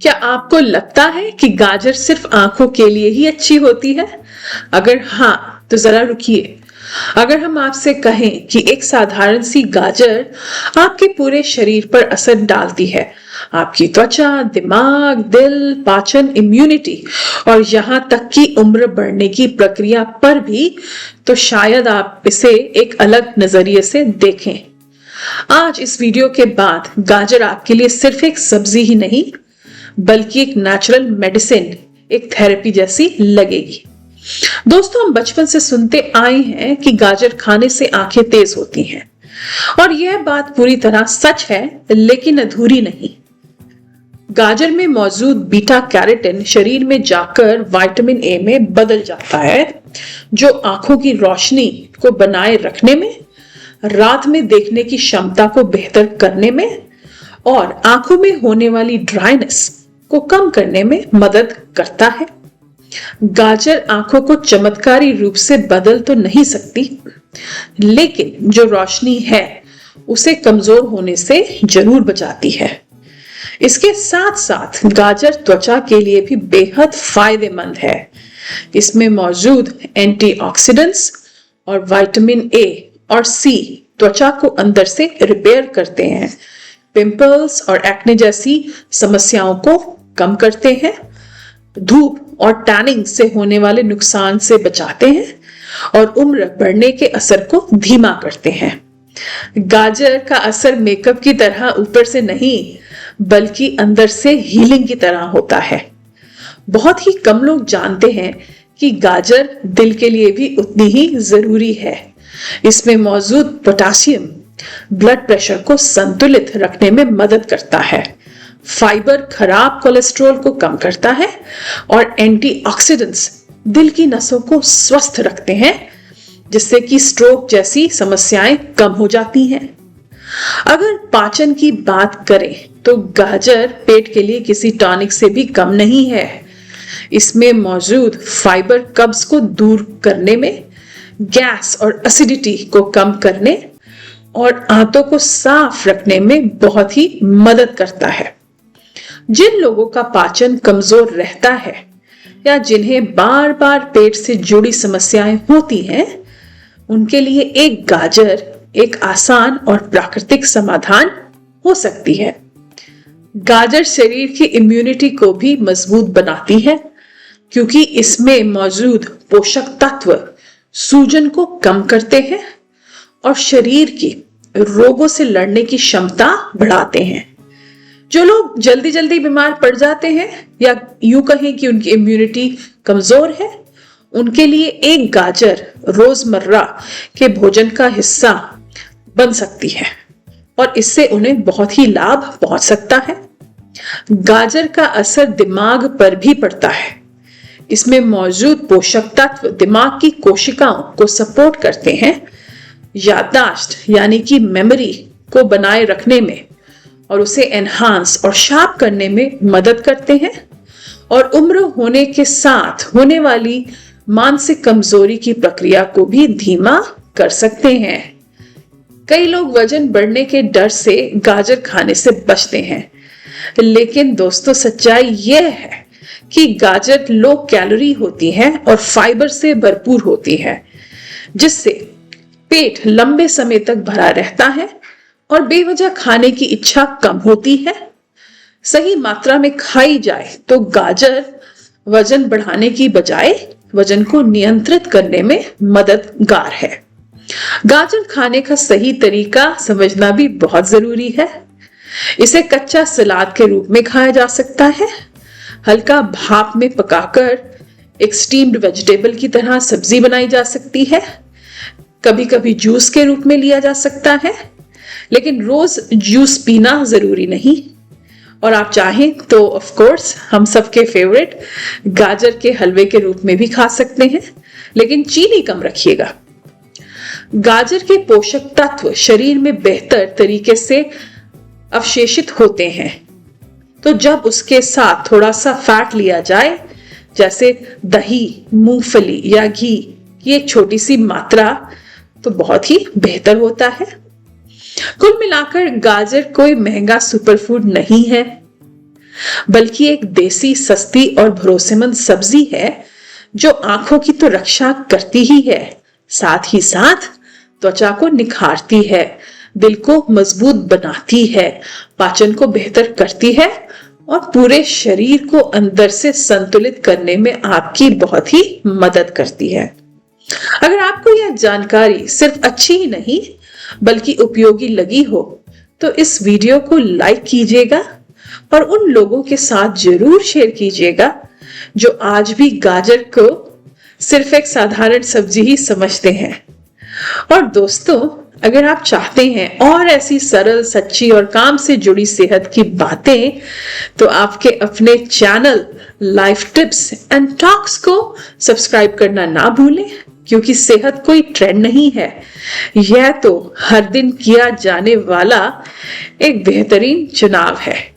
क्या आपको लगता है कि गाजर सिर्फ आंखों के लिए ही अच्छी होती है? अगर हाँ, तो जरा रुकिए। अगर हम आपसे कहें कि एक साधारण सी गाजर आपके पूरे शरीर पर असर डालती है, आपकी त्वचा, दिमाग, दिल, पाचन, इम्यूनिटी और यहाँ तक कि उम्र बढ़ने की प्रक्रिया पर भी, तो शायद आप इसे एक अलग नजरिए से देखें। आज इस वीडियो के बाद गाजर आपके लिए सिर्फ एक सब्जी ही नहीं, बल्कि एक नेचुरल मेडिसिन, एक थेरेपी जैसी लगेगी। दोस्तों, हम बचपन से सुनते आए हैं कि गाजर खाने से आंखें तेज होती हैं, और यह बात पूरी तरह सच है, लेकिन अधूरी नहीं। गाजर में मौजूद बीटा कैरोटीन शरीर में जाकर विटामिन ए में बदल जाता है, जो आंखों की रोशनी को बनाए रखने में, रात में देखने की क्षमता को बेहतर करने में और आंखों में होने वाली ड्राइनेस को कम करने में मदद करता है। गाजर आंखों को चमत्कारी रूप से बदल तो नहीं सकती, लेकिन जो रोशनी है उसे कमजोर होने से जरूर बचाती है। इसके साथ साथ गाजर त्वचा के लिए भी बेहद फायदेमंद है। इसमें मौजूद एंटीऑक्सीडेंट्स और विटामिन ए और सी त्वचा को अंदर से रिपेयर करते हैं, पिंपल्स और एक्ने जैसी समस्याओं को कम करते हैं, धूप और टैनिंग से होने वाले नुकसान से बचाते हैं और उम्र बढ़ने के असर को धीमा करते हैं। गाजर का असर मेकअप की तरह ऊपर से नहीं, बल्कि अंदर से हीलिंग की तरह होता है। बहुत ही कम लोग जानते हैं कि गाजर दिल के लिए भी उतनी ही जरूरी है। इसमें मौजूद पोटेशियम ब्लड प्रेशर को संतुलित रखने में मदद करता है, फाइबर खराब कोलेस्ट्रॉल को कम करता है और एंटीऑक्सीडेंट्स दिल की नसों को स्वस्थ रखते हैं, जिससे कि स्ट्रोक जैसी समस्याएं कम हो जाती हैं। अगर पाचन की बात करें तो गाजर पेट के लिए किसी टॉनिक से भी कम नहीं है। इसमें मौजूद फाइबर कब्ज को दूर करने में, गैस और एसिडिटी को कम करने और आंतों को साफ रखने में बहुत ही मदद करता है। जिन लोगों का पाचन कमजोर रहता है या जिन्हें बार बार पेट से जुड़ी समस्याएं होती हैं, उनके लिए एक गाजर एक आसान और प्राकृतिक समाधान हो सकती है। गाजर शरीर की इम्यूनिटी को भी मजबूत बनाती है, क्योंकि इसमें मौजूद पोषक तत्व सूजन को कम करते हैं और शरीर की रोगों से लड़ने की क्षमता बढ़ाते हैं। जो लोग जल्दी जल्दी बीमार पड़ जाते हैं या यूं कहें कि उनकी इम्यूनिटी कमजोर है, उनके लिए एक गाजर रोजमर्रा के भोजन का हिस्सा बन सकती है और इससे उन्हें बहुत ही लाभ पहुंच सकता है। गाजर का असर दिमाग पर भी पड़ता है। इसमें मौजूद पोषक तत्व दिमाग की कोशिकाओं को सपोर्ट करते हैं, याददाश्त यानी कि मेमोरी को बनाए रखने में और उसे एनहांस और शार्प करने में मदद करते हैं और उम्र होने के साथ होने वाली मानसिक कमजोरी की प्रक्रिया को भी धीमा कर सकते हैं। कई लोग वजन बढ़ने के डर से गाजर खाने से बचते हैं, लेकिन दोस्तों सच्चाई यह है कि गाजर लो कैलोरी होती है और फाइबर से भरपूर होती है, जिससे पेट लंबे समय तक भरा रहता है और बेवजह खाने की इच्छा कम होती है। सही मात्रा में खाई जाए तो गाजर वजन बढ़ाने की बजाय वजन को नियंत्रित करने में मददगार है। गाजर खाने का सही तरीका समझना भी बहुत जरूरी है। इसे कच्चा सलाद के रूप में खाया जा सकता है, हल्का भाप में पकाकर एक स्टीम्ड वेजिटेबल की तरह सब्जी बनाई जा सकती है, कभी कभी जूस के रूप में लिया जा सकता है, लेकिन रोज जूस पीना जरूरी नहीं। और आप चाहें तो ऑफ कोर्स हम सबके फेवरेट गाजर के हलवे के रूप में भी खा सकते हैं, लेकिन चीनी कम रखिएगा। गाजर के पोषक तत्व शरीर में बेहतर तरीके से अवशेषित होते हैं, तो जब उसके साथ थोड़ा सा फैट लिया जाए, जैसे दही, मूंगफली या घी की एक छोटी सी मात्रा, तो बहुत ही बेहतर होता है। कुल मिलाकर गाजर कोई महंगा सुपरफूड नहीं है, बल्कि एक देसी, सस्ती और भरोसेमंद सब्जी है जो आंखों की तो रक्षा करती ही है, साथ ही साथ त्वचा को निखारती है, दिल को मजबूत बनाती है, पाचन को बेहतर करती है और पूरे शरीर को अंदर से संतुलित करने में आपकी बहुत ही मदद करती है। अगर आपको यह जानकारी सिर्फ अच्छी ही नहीं बल्कि उपयोगी लगी हो तो इस वीडियो को लाइक कीजिएगा और उन लोगों के साथ जरूर शेयर कीजिएगा जो आज भी गाजर को सिर्फ एक साधारण सब्जी ही समझते हैं। और दोस्तों, अगर आप चाहते हैं और ऐसी सरल, सच्ची और काम से जुड़ी सेहत की बातें, तो आपके अपने channel life tips and talks को सब्सक्राइब करना ना भूलें, क्योंकि सेहत कोई ट्रेंड नहीं है, यह तो हर दिन किया जाने वाला एक बेहतरीन चुनाव है।